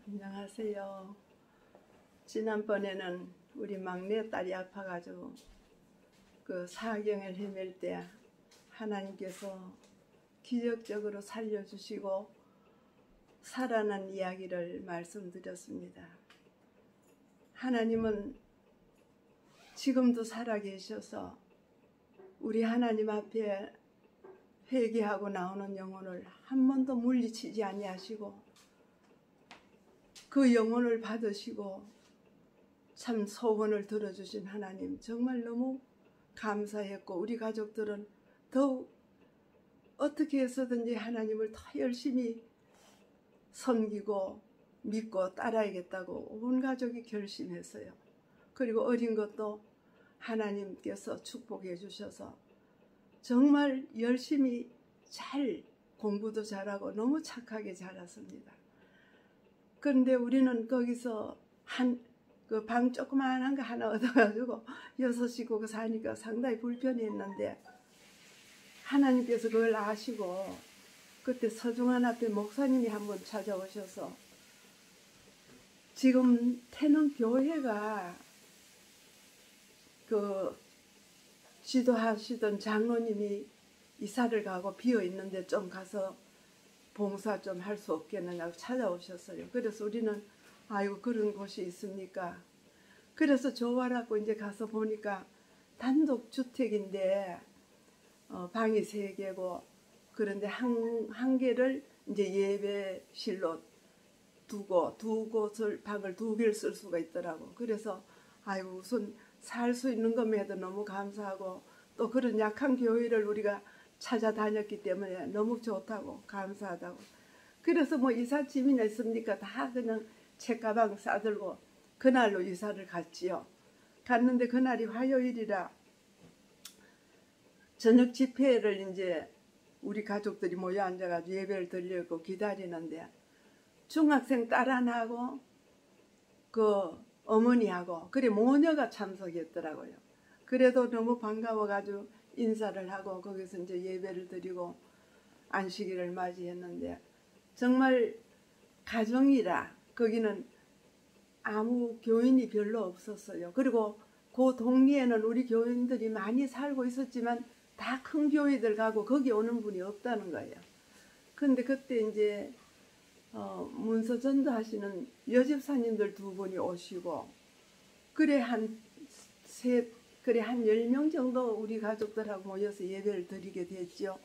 안녕하세요. 지난번에는 우리 막내 딸이 아파가지고 그 사경을 헤맬 때 하나님께서 기적적으로 살려주시고 살아난 이야기를 말씀드렸습니다. 하나님은 지금도 살아계셔서 우리 하나님 앞에 회개하고 나오는 영혼을 한 번도 물리치지 아니하시고 그 영혼을 받으시고 참 소원을 들어주신 하나님 정말 너무 감사했고, 우리 가족들은 더욱 어떻게 해서든지 하나님을 더 열심히 섬기고 믿고 따라야겠다고 온 가족이 결심했어요. 그리고 어린 것도 하나님께서 축복해 주셔서 정말 열심히 잘 공부도 잘하고 너무 착하게 자랐습니다. 그런데 우리는 거기서 그 방 조그만한 거 하나 얻어가지고 6 식구가 사니까 상당히 불편했는데, 하나님께서 그걸 아시고 그때 서중한 앞에 목사님이 한번 찾아오셔서 지금 태는 교회가 그 지도하시던 장로님이 이사를 가고 비어 있는데 좀 가서 봉사 좀 할 수 없겠느냐고 찾아오셨어요. 그래서 우리는 아이고 그런 곳이 있습니까? 그래서 좋아라고 이제 가서 보니까 단독 주택인데 방이 3개고, 그런데 한 개를 이제 예배실로 두고 두 곳을 방을 2개를 쓸 수가 있더라고. 그래서 아이고 우선 살 수 있는 것에도 너무 감사하고, 또 그런 약한 교회를 우리가 찾아다녔기 때문에 너무 좋다고 감사하다고. 그래서 뭐 이삿짐이나 있습니까? 다 그냥 책가방 싸들고 그날로 이사를 갔지요. 갔는데 그날이 화요일이라 저녁 집회를 이제 우리 가족들이 모여 앉아가지고 예배를 드리려고 기다리는데 중학생 딸 하나하고 그 어머니하고 그래 모녀가 참석했더라고요. 그래도 너무 반가워가지고 인사를 하고 거기서 이제 예배를 드리고 안식일을 맞이했는데, 정말 가정이라 거기는 아무 교인이 별로 없었어요. 그리고 그 동네에는 우리 교인들이 많이 살고 있었지만 다 큰 교회들 가고 거기 오는 분이 없다는 거예요. 근데 그때 이제 문서 전도하시는 여집사님들 2분이 오시고 그래 한 10명 정도 우리 가족들하고 모여서 예배를 드리게 됐죠.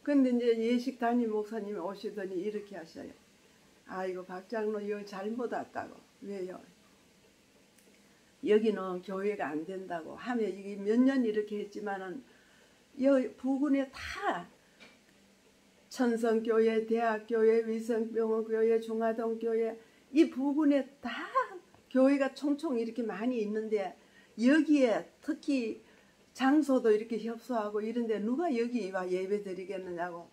근데 이제 예식 담임 목사님이 오시더니 이렇게 하셔요. 아이고 박장로 여기 잘못 왔다고. 왜요? 여기는 교회가 안 된다고 하면 이게 몇 년 이렇게 했지만은 여기 부근에 다 천성교회, 대학교회, 위성병원교회, 중화동교회 이 부근에 다 교회가 총총 이렇게 많이 있는데 여기에 특히 장소도 이렇게 협소하고 이런데 누가 여기 와 예배 드리겠느냐고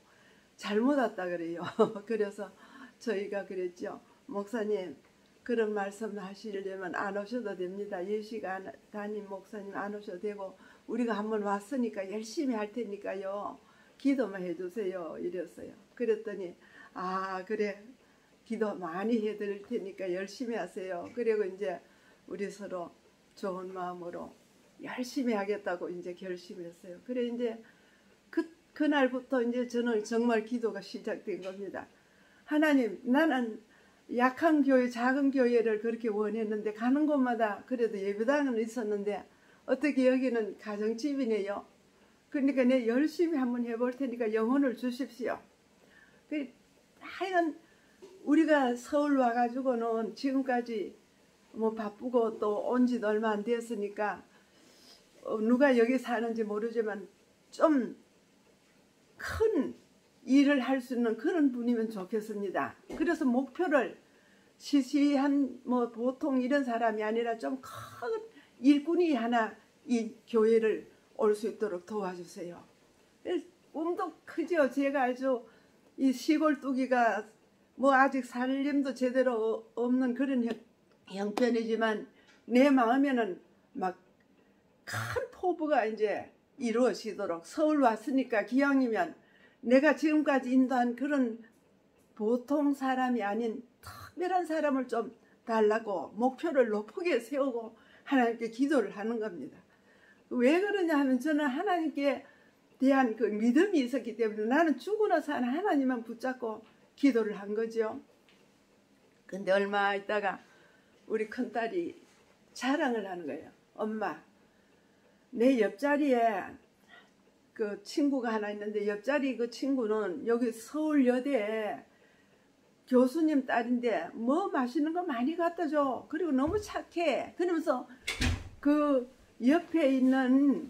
잘못 왔다 그래요. 그래서 저희가 그랬죠. 목사님 그런 말씀 하시려면 안 오셔도 됩니다. 예식 담임 목사님 안 오셔도 되고 우리가 한번 왔으니까 열심히 할 테니까요. 기도만 해주세요. 이랬어요. 그랬더니 아 그래 기도 많이 해드릴 테니까 열심히 하세요. 그리고 이제 우리 서로 좋은 마음으로 열심히 하겠다고 이제 결심했어요. 그래 이제 그날부터 이제 저는 정말 기도가 시작된 겁니다. 하나님 나는 약한 교회 작은 교회를 그렇게 원했는데 가는 곳마다 그래도 예배당은 있었는데 어떻게 여기는 가정집이네요. 그러니까 내 열심히 한번 해볼 테니까 영혼을 주십시오. 하여간 우리가 서울 와가지고는 지금까지 뭐 바쁘고 또 온 지도 얼마 안 됐으니까 누가 여기 사는지 모르지만 좀 큰 일을 할 수 있는 그런 분이면 좋겠습니다. 그래서 목표를 시시한 뭐 보통 이런 사람이 아니라 좀 큰 일꾼이 하나 이 교회를 올 수 있도록 도와주세요. 꿈도 크죠. 제가 아주 이 시골 뚜기가 뭐 아직 살림도 제대로 없는 그런 형편이지만 내 마음에는 막 큰 포부가 이제 이루어지도록 서울 왔으니까 기왕이면 내가 지금까지 인도한 그런 보통 사람이 아닌 특별한 사람을 좀 달라고 목표를 높게 세우고 하나님께 기도를 하는 겁니다. 왜 그러냐 하면 저는 하나님께 대한 그 믿음이 있었기 때문에 나는 죽으나 사는 하나님만 붙잡고 기도를 한 거죠. 근데 얼마 있다가 우리 큰딸이 자랑을 하는 거예요. 엄마, 내 옆자리에 그 친구가 하나 있는데 옆자리 그 친구는 여기 서울여대에 교수님 딸인데 뭐 맛있는 거 많이 갖다 줘. 그리고 너무 착해. 그러면서 그 옆에 있는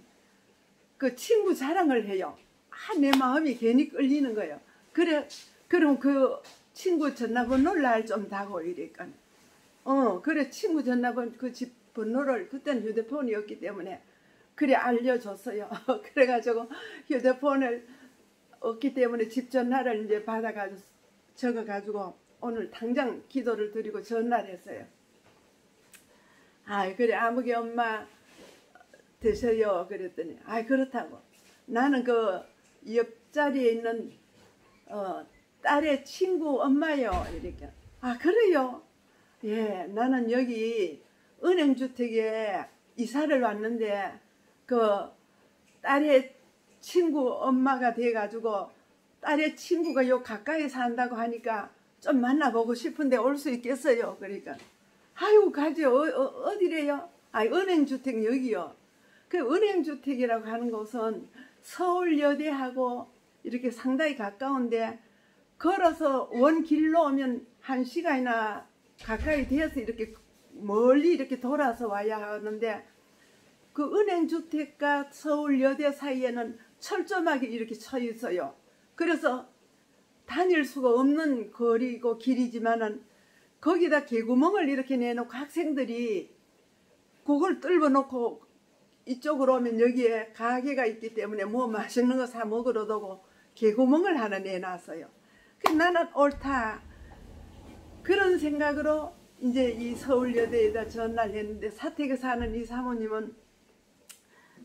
그 친구 자랑을 해요. 아, 내 마음이 괜히 끌리는 거예요. 그럼 그 친구 전화번호를 날 좀 다고 이랬거든. 그래 친구 전화번호 그 집 번호를 그때는 휴대폰이 없기 때문에 그래 알려줬어요. 그래가지고 휴대폰을 없기 때문에 집 전화를 이제 받아가지고 적어가지고 오늘 당장 기도를 드리고 전화를 했어요. 아 그래 아무개 엄마 되세요. 그랬더니 아 그렇다고 나는 그 옆자리에 있는 딸의 친구 엄마요. 이렇게 아 그래요. 예 나는 여기 은행주택에 이사를 왔는데 그 딸의 친구 엄마가 돼가지고 딸의 친구가 요 가까이 산다고 하니까 좀 만나보고 싶은데 올 수 있겠어요. 그러니까 아유 가죠. 어디래요? 아 은행주택 여기요. 그 은행주택이라고 하는 곳은 서울여대하고 이렇게 상당히 가까운데 걸어서 원길로 오면 1시간이나 가까이 되어서 이렇게 멀리 이렇게 돌아서 와야 하는데 그 은행주택과 서울여대 사이에는 철조망이 이렇게 쳐 있어요. 그래서 다닐 수가 없는 거리고 길이지만은 거기다 개구멍을 이렇게 내놓고 학생들이 그걸 뚫어 놓고 이쪽으로 오면 여기에 가게가 있기 때문에 뭐 맛있는 거 사 먹으러 오고 개구멍을 하나 내놨어요. 그래서 나는 옳다. 그런 생각으로 이제 이 서울여대에다 전화를 했는데 사택에 사는 이 사모님은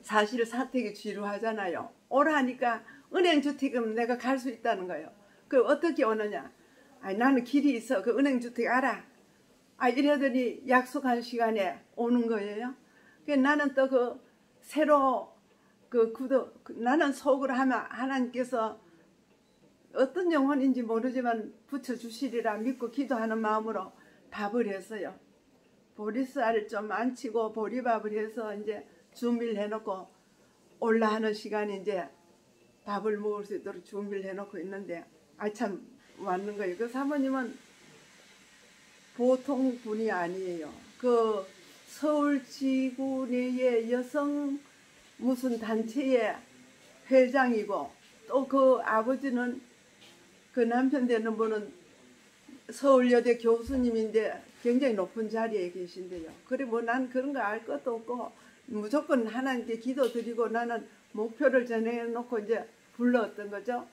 사실 사택이 지루하잖아요. 오라 하니까 은행주택은 내가 갈 수 있다는 거예요. 그 어떻게 오느냐. 아니, 나는 길이 있어. 그 은행주택 알아. 아 이러더니 약속한 시간에 오는 거예요. 나는 또 그 새로 나는 속으로 하면 하나님께서 어떤 영혼인지 모르지만 붙여주시리라 믿고 기도하는 마음으로 밥을 했어요. 보리쌀을 좀 안치고 보리밥을 해서 이제 준비를 해놓고 올라 하는 시간에 이제 밥을 먹을 수 있도록 준비를 해놓고 있는데 참 왔는 거예요. 그 사모님은 보통 분이 아니에요. 그 서울지구 내의 여성 무슨 단체의 회장이고 또 그 아버지는 그 남편 되는 분은 서울여대 교수님인데 굉장히 높은 자리에 계신데요. 그래 뭐 난 그런 거 알 것도 없고 무조건 하나님께 기도드리고 나는 목표를 정해놓고 이제 불렀던 거죠.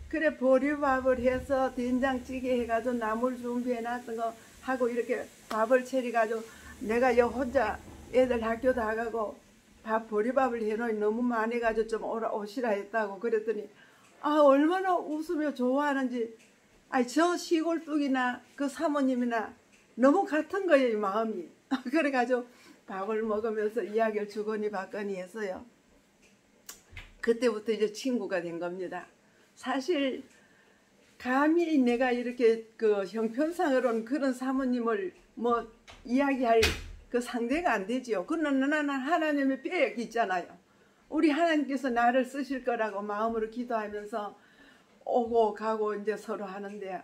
그래 보리밥을 해서 된장찌개 해가지고 나물 준비해놨던 거 하고 이렇게 밥을 차려가지고 내가 여 혼자 애들 학교 다 가고 보리밥을 해놓으니 너무 많이 가지고 좀 오시라 했다고 그랬더니 아 얼마나 웃으며 좋아하는지 저 시골뚝이나 그 사모님이나 너무 같은 거예요 이 마음이. 그래가지고 밥을 먹으면서 이야기를 주거니 받거니 했어요. 그때부터 이제 친구가 된 겁니다. 사실 감히 내가 이렇게 그 형편상으로는 그런 사모님을 뭐 이야기할 그 상대가 안 되지요. 그러나 나는 하나님의 뼈가 있잖아요. 우리 하나님께서 나를 쓰실 거라고 마음으로 기도하면서 오고 가고 이제 서로 하는데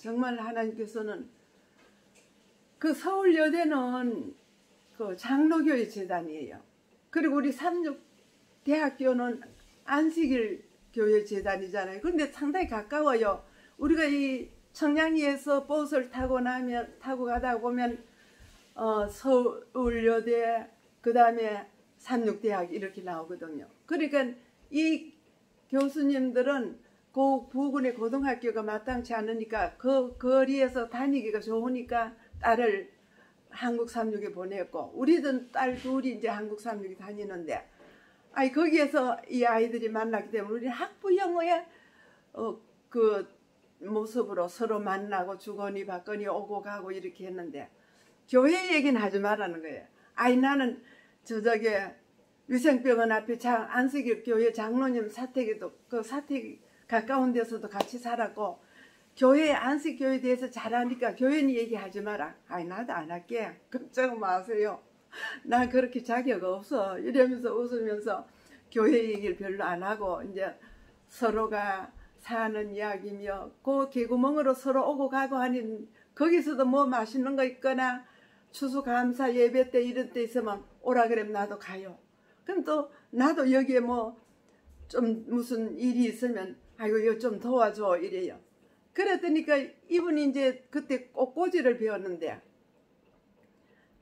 정말 하나님께서는 그 서울여대는 그 장로교회 재단이에요. 그리고 우리 삼육대학교는 안식일 교회 재단이잖아요. 그런데 상당히 가까워요. 우리가 이 청량리에서 버스를 타고 가다 보면 서울여대 그 다음에 삼육대학 이렇게 나오거든요. 그러니까 이 교수님들은 그 부근의 고등학교가 마땅치 않으니까 그 거리에서 다니기가 좋으니까 딸을 한국 삼육에 보냈고 우리는 딸 둘이 이제 한국 삼육에 다니는데 거기에서 이 아이들이 만났기 때문에 우리 학부 영어에 그 모습으로 서로 만나고 주거니 받거니 오고 가고 이렇게 했는데 교회 얘기는 하지 말라는 거예요. 아이 나는 저쪽에 위생병원 앞에 안식일 교회 장로님 사택에도 그 사택 가까운 데서도 같이 살았고 교회 안식교회에 대해서 잘 아니까 교회는 얘기하지 마라. 아이 나도 안 할게. 걱정 마세요. 나 그렇게 자격 없어. 이러면서 웃으면서 교회 얘기를 별로 안 하고 이제 서로가 사는 이야기며 그 개구멍으로 서로 오고 가고 하는 거기서도 뭐 맛있는 거 있거나 추수감사 예배 때 이런 때 있으면 오라 그러면 나도 가요. 그럼 또 나도 여기에 뭐 좀 무슨 일이 있으면 아이고 이거 좀 도와줘 이래요. 그랬더니까 이분이 이제 그때 꽃꽂이를 배웠는데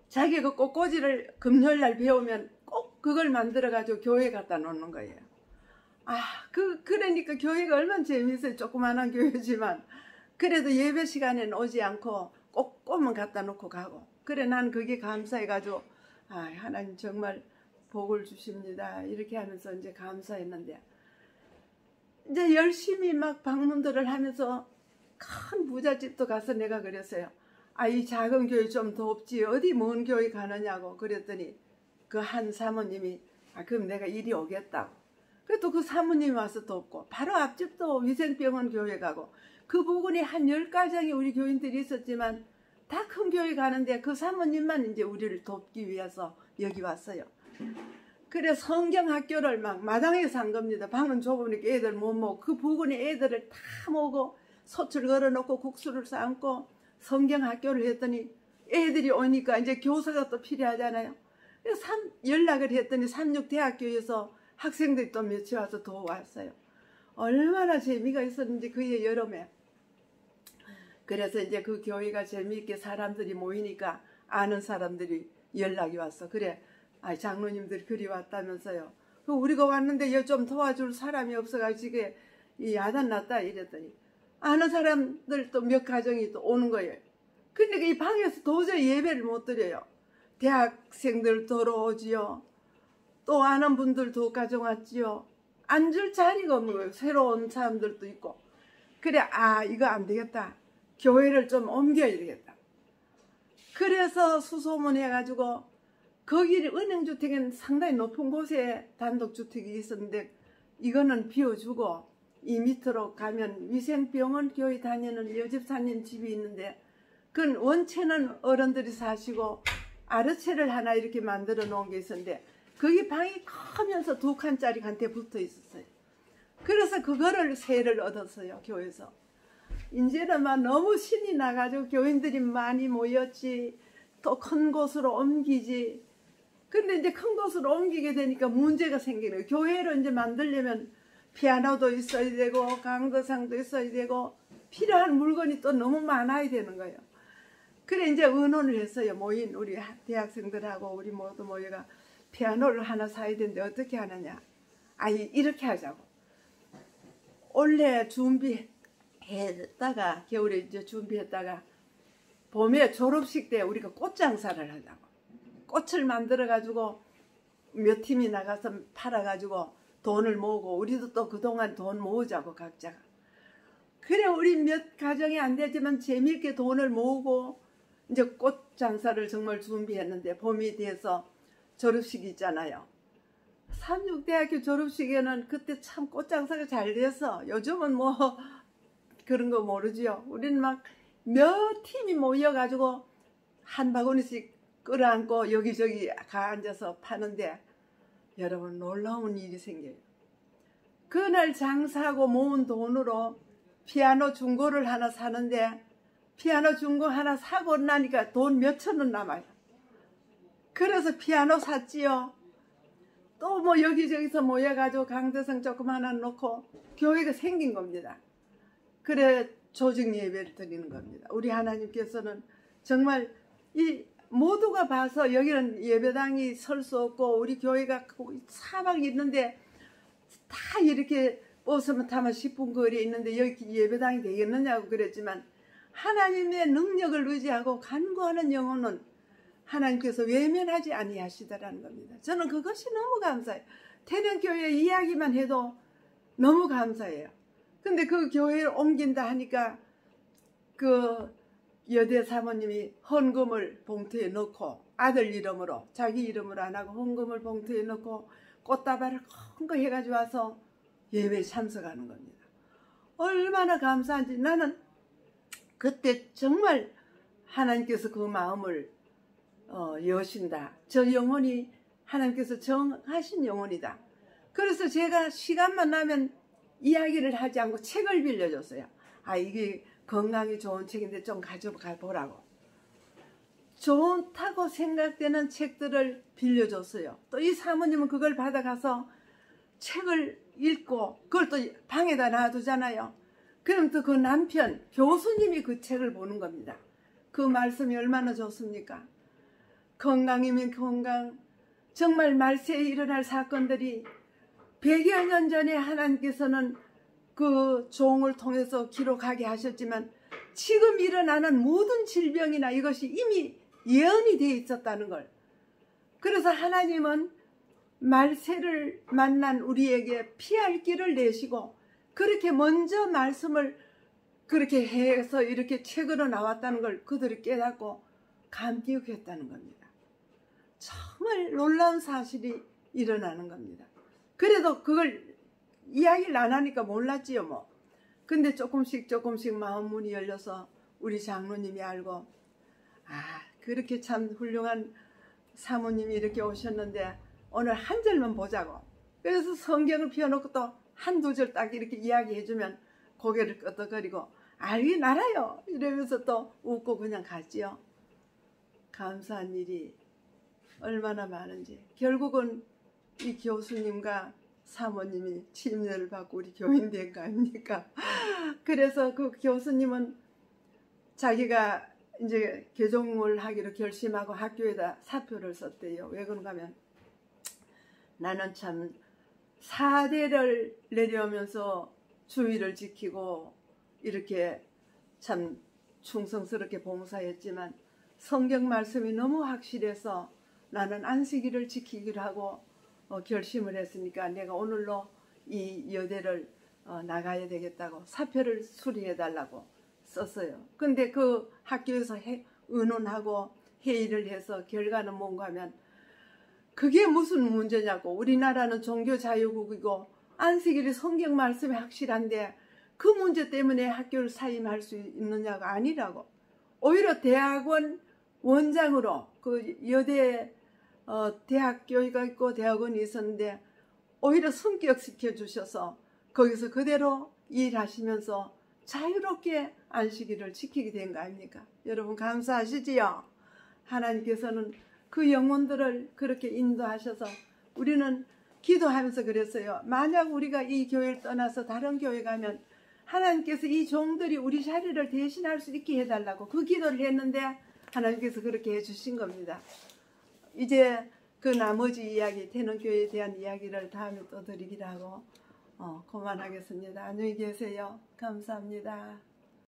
자기가 꽃꽂이를 금요일날 배우면 꼭 그걸 만들어가지고 교회에 갖다 놓는 거예요. 그러니까 교회가 얼마나 재밌어요. 조그만한 교회지만 그래도 예배 시간에는 오지 않고 꼭 꽃만 갖다 놓고 가고 그래 난 그게 감사해가지고 하나님 정말 복을 주십니다. 이렇게 하면서 이제 감사했는데 이제 열심히 막 방문들을 하면서 큰 부잣집도 가서 내가 그랬어요. 이 작은 교회 좀 덥지 어디 먼 교회 가느냐고 그랬더니 그 한 사모님이 그럼 내가 이리 오겠다고. 그래도 그 사모님이 와서 돕고 바로 앞집도 위생병원 교회 가고 그 부근에 한 10가정이 우리 교인들이 있었지만 다 큰 교회 가는데 그 사모님만 이제 우리를 돕기 위해서 여기 왔어요. 그래 성경학교를 막 마당에서 한 겁니다. 방은 좁으니까 애들 못 모으고 그 부근에 애들을 다 모으고 솥을 걸어놓고 국수를 삶고 성경학교를 했더니 애들이 오니까 이제 교사가 또 필요하잖아요. 그래서 연락을 했더니 삼육대학교에서 학생들이 또 며칠 와서 도와왔어요. 얼마나 재미가 있었는지 그해 여름에. 그래서 이제 그 교회가 재미있게 사람들이 모이니까 아는 사람들이 연락이 왔어. 그래 장로님들이 그리 왔다면서요. 우리가 왔는데 여기 좀 도와줄 사람이 없어가지고 이 야단 났다 이랬더니 아는 사람들 또 몇 가정이 또 오는 거예요. 근데 이 방에서 도저히 예배를 못 드려요. 대학생들 들어오지요. 또 아는 분들도 가져왔지요. 앉을 자리가 없는 거예요. 새로운 사람들도 있고. 그래 이거 안 되겠다. 교회를 좀 옮겨야 되겠다. 그래서 수소문 해가지고 거기 은행주택은 상당히 높은 곳에 단독주택이 있었는데 이거는 비워주고 이 밑으로 가면 위생병원 교회 다니는 여집사님 집이 있는데 그건 원체는 어른들이 사시고 아르체를 하나 이렇게 만들어 놓은 게 있었는데 거기 방이 크면서 2칸짜리 한테 붙어 있었어요. 그래서 그거를 세를 얻었어요. 교회에서. 이제는 막 너무 신이 나가지고 교인들이 많이 모였지 또 큰 곳으로 옮기지. 근데 이제 큰 곳으로 옮기게 되니까 문제가 생기는 거예요. 교회를 이제 만들려면 피아노도 있어야 되고 강도상도 있어야 되고 필요한 물건이 또 너무 많아야 되는 거예요. 그래 이제 의논을 했어요. 모인 우리 대학생들하고 우리 모두 모여가 피아노를 하나 사야 되는데 어떻게 하느냐. 이렇게 하자고. 원래 준비했다가 겨울에 이제 준비했다가 봄에 졸업식 때 우리가 꽃장사를 하자고. 꽃을 만들어 가지고 몇 팀이 나가서 팔아 가지고 돈을 모으고 우리도 또 그동안 돈 모으자고 각자가. 그래 우리 몇 가정이 안 되지만 재미있게 돈을 모으고 이제 꽃 장사를 정말 준비했는데 봄이 돼서 졸업식이 있잖아요. 삼육대학교 졸업식에는 그때 참 꽃 장사가 잘 돼서 요즘은 뭐 그런 거 모르지요. 우리는 막 몇 팀이 모여가지고 한 바구니씩 끌어안고 여기저기 가 앉아서 파는데 여러분 놀라운 일이 생겨요. 그날 장사하고 모은 돈으로 피아노 중고를 하나 사는데 피아노 중고 하나 사고 나니까 돈 몇천 원 남아요. 그래서 피아노 샀지요. 또 뭐 여기저기서 모여가지고 강대상 조금 하나 놓고 교회가 생긴 겁니다. 그래 조직 예배를 드리는 겁니다. 우리 하나님께서는 정말 이 모두가 봐서 여기는 예배당이 설 수 없고 우리 교회가 사방이 있는데 다 이렇게 버스만 타면 10분 거리에 있는데 여기 예배당이 되겠느냐고 그랬지만 하나님의 능력을 의지하고 간구하는 영혼은 하나님께서 외면하지 아니하시더라는 겁니다. 저는 그것이 너무 감사해요. 태릉교회 이야기만 해도 너무 감사해요. 근데 그 교회를 옮긴다 하니까 그 여대 사모님이 헌금을 봉투에 넣고, 아들 이름으로, 자기 이름으로 안 하고 헌금을 봉투에 넣고 꽃다발을 큰 거 해가지고 와서 예배에 참석하는 겁니다. 얼마나 감사한지. 나는 그때 정말 하나님께서 그 마음을 여신다. 저 영혼이 하나님께서 정하신 영혼이다. 그래서 제가 시간만 나면 이야기를 하지 않고 책을 빌려줬어요. 아, 이게 건강에 좋은 책인데 좀 가져가 보라고. 좋다고 생각되는 책들을 빌려줬어요. 또 이 사모님은 그걸 받아가서 책을 읽고 그걸 또 방에다 놔두잖아요. 그럼 또 그 남편 교수님이 그 책을 보는 겁니다. 그 말씀이 얼마나 좋습니까? 건강이면 건강. 정말 말세에 일어날 사건들이 100여 년 전에 하나님께서는 그 종을 통해서 기록하게 하셨지만 지금 일어나는 모든 질병이나 이것이 이미 예언이 되어 있었다는 걸. 그래서 하나님은 말세를 만난 우리에게 피할 길을 내시고 그렇게 먼저 말씀을 그렇게 해서 이렇게 책으로 나왔다는 걸 그들이 깨닫고 감격했다는 겁니다. 정말 놀라운 사실이 일어나는 겁니다. 그래도 그걸 이야기를 안 하니까 몰랐지요 뭐. 근데 조금씩 마음 문이 열려서 우리 장로님이 알고, 아, 그렇게 참 훌륭한 사모님이 이렇게 오셨는데 오늘 한 절만 보자고. 그래서 성경을 펴놓고 또 한두 절 딱 이렇게 이야기해주면 고개를 끄덕거리고 알긴 알아요 이러면서 또 웃고 그냥 갔지요. 감사한 일이 얼마나 많은지. 결국은 이 교수님과 사모님이 침례를 받고 우리 교인 된 거 아닙니까? 그래서 그 교수님은 자기가 이제 개종을 하기로 결심하고 학교에다 사표를 썼대요. 왜 그런가 하면, 나는 참 4대를 내려오면서 주의를 지키고 이렇게 참 충성스럽게 봉사했지만 성경 말씀이 너무 확실해서 나는 안식일을 지키기로 하고 결심을 했으니까 내가 오늘로 이 여대를 나가야 되겠다고 사표를 수리해달라고 썼어요. 근데 그 학교에서 의논하고 회의를 해서 결과는 뭔가 하면, 그게 무슨 문제냐고. 우리나라는 종교자유국이고 안식일이 성경 말씀이 확실한데 그 문제 때문에 학교를 사임할 수 있느냐고. 아니라고. 오히려 대학원 원장으로 그 여대 대학교가 있고 대학원이 있었는데 오히려 성격시켜 주셔서 거기서 그대로 일하시면서 자유롭게 안식일을 지키게 된 거 아닙니까? 여러분 감사하시지요? 하나님께서는 그 영혼들을 그렇게 인도하셔서 우리는 기도하면서 그랬어요. 만약 우리가 이 교회를 떠나서 다른 교회 가면 하나님께서 이 종들이 우리 자리를 대신할 수 있게 해달라고 그 기도를 했는데 하나님께서 그렇게 해주신 겁니다. 이제 그 나머지 이야기, 태능교회에 대한 이야기를 다음에 또 드리기로 하고 그만하겠습니다. 안녕히 계세요. 감사합니다.